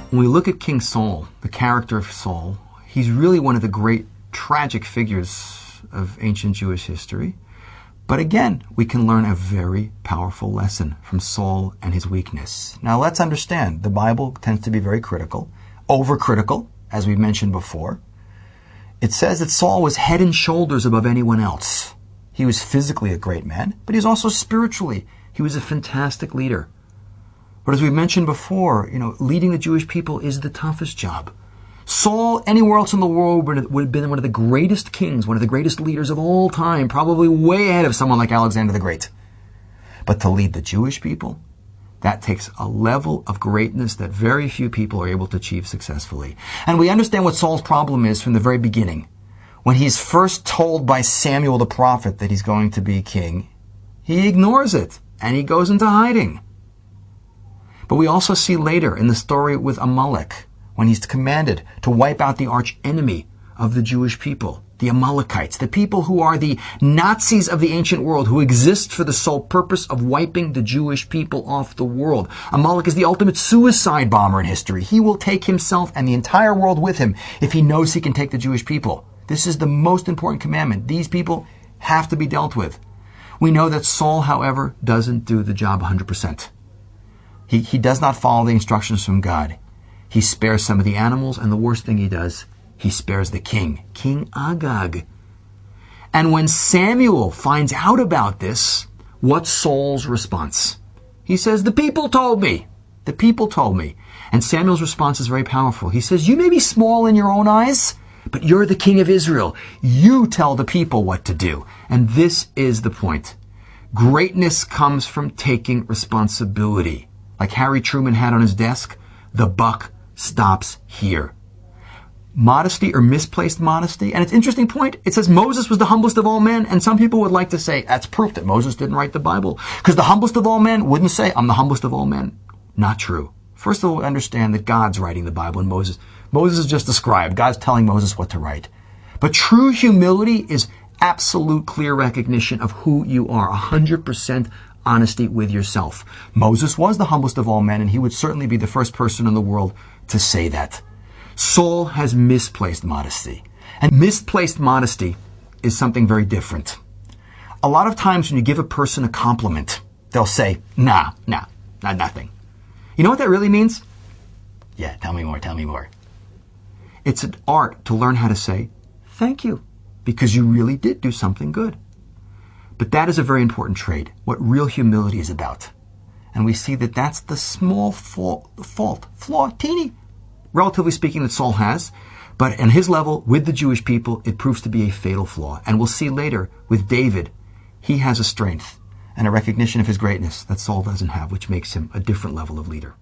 When we look at King Saul, the character of Saul, he's really one of the great tragic figures of ancient Jewish history. But again, we can learn a very powerful lesson from Saul and his weakness. Now let's understand, the Bible tends to be very critical, overcritical, as we mentioned before. It says that Saul was head and shoulders above anyone else. He was physically a great man, but he was also spiritually. He was a fantastic leader. But as we mentioned before, leading the Jewish people is the toughest job. Saul, anywhere else in the world, would have been one of the greatest kings, one of the greatest leaders of all time, probably way ahead of someone like Alexander the Great. But to lead the Jewish people, that takes a level of greatness that very few people are able to achieve successfully. And we understand what Saul's problem is from the very beginning. When he's first told by Samuel the prophet that he's going to be king, he ignores it and he goes into hiding. But we also see later in the story with Amalek, when he's commanded to wipe out the arch enemy of the Jewish people, the Amalekites, the people who are the Nazis of the ancient world, who exist for the sole purpose of wiping the Jewish people off the world. Amalek is the ultimate suicide bomber in history. He will take himself and the entire world with him if he knows he can take the Jewish people. This is the most important commandment. These people have to be dealt with. We know that Saul, however, doesn't do the job 100%. He does not follow the instructions from God. He spares some of the animals, and the worst thing he does, he spares the king, King Agag. And when Samuel finds out about this, what's Saul's response? He says, "The people told me. The people told me." And Samuel's response is very powerful. He says, "You may be small in your own eyes, but you're the king of Israel. You tell the people what to do." And this is the point. Greatness comes from taking responsibility. Like Harry Truman had on his desk, the buck stops here. Modesty or misplaced modesty. And it's an interesting point. It says Moses was the humblest of all men. And some people would like to say that's proof that Moses didn't write the Bible. Because the humblest of all men wouldn't say, "I'm the humblest of all men." Not true. First of all, understand that God's writing the Bible and Moses is just a scribe. God's telling Moses what to write. But true humility is absolute clear recognition of who you are. 100% honesty with yourself. Moses was the humblest of all men, and he would certainly be the first person in the world to say that. Saul has misplaced modesty. And misplaced modesty is something very different. A lot of times when you give a person a compliment, they'll say, nah, nothing. You know what that really means? Yeah, tell me more. It's an art to learn how to say, thank you, because you really did do something good. But that is a very important trait, what real humility is about. And we see that that's the small flaw, teeny, relatively speaking, that Saul has. But on his level, with the Jewish people, it proves to be a fatal flaw. And we'll see later with David, he has a strength and a recognition of his greatness that Saul doesn't have, which makes him a different level of leader.